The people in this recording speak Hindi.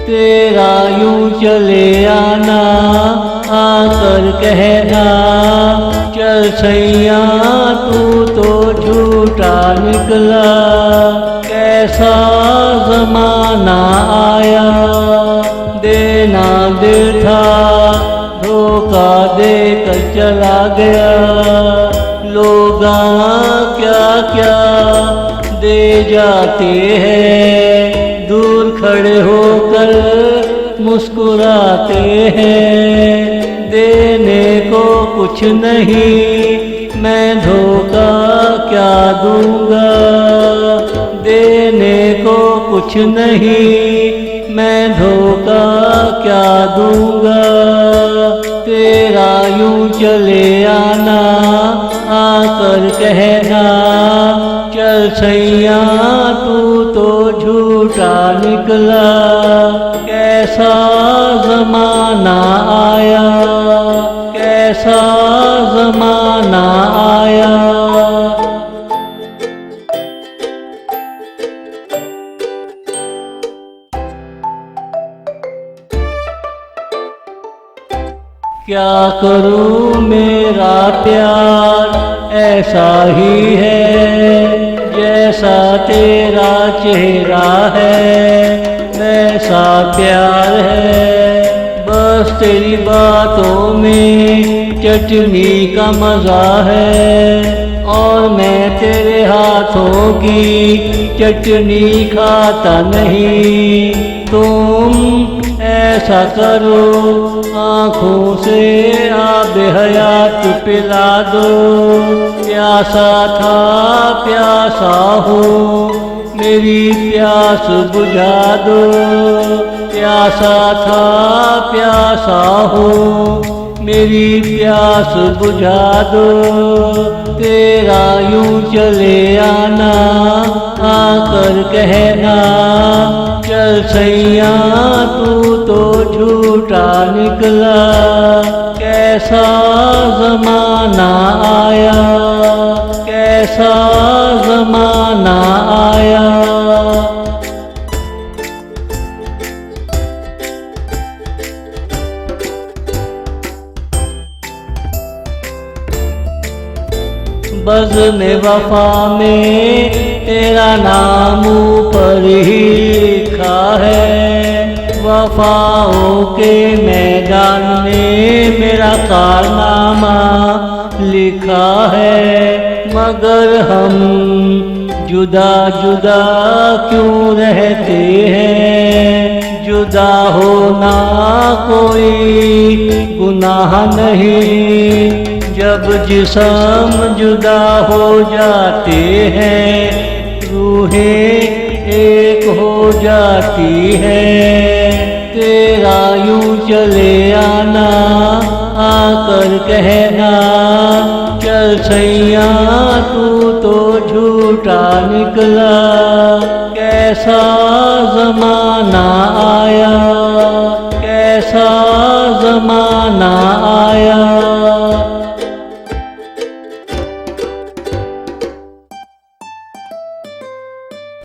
तेरा यूं चले आना, आकर कहना चल सैया तू तो झूठा निकला। कैसा ज़माना आया, देना दिल था धोखा देकर चला गया। लोग क्या क्या दे जाते हैं, दूर खड़े होकर मुस्कुराते हैं। देने को कुछ नहीं, मैं धोखा क्या दूंगा। देने को कुछ नहीं, मैं धोखा क्या दूंगा। तेरा यूं चले आना, आकर कहना चल सैया तू तो झूठा निकला। कैसा ज़माना आया, कैसा ज़माना आया। क्या करूं मेरा प्यार ऐसा ही है, जैसा तेरा चेहरा है वैसा प्यार है। बस तेरी बातों में चटनी का मज़ा है, और मैं तेरे हाथों की चटनी खाता नहीं। तुम ऐसा करो आँखों से आब हयात पिला दो। प्यासा था प्यासा हो मेरी प्यास बुझा दो। प्यासा था प्यासा हो मेरी प्यास बुझा दो। तेरा यूं चले आना, आकर कहना चल सैया तू तो झूठा निकला। कैसा ज़माना आया, कैसा ज़माना आया। बज़्म वफ़ा में तेरा नाम ऊपर ही लिखा है। वफ़ाओं के मैदान में मेरा कारनामा लिखा है। मगर हम जुदा जुदा क्यों रहते हैं। जुदा होना कोई गुनाह नहीं, जब जिस्म जुदा हो जाते हैं रूहें एक हो जाती हैं। तेरा यूं चले आना, आकर कहना चल सैया तू तो झूठा निकला। कैसा ज़माना आया,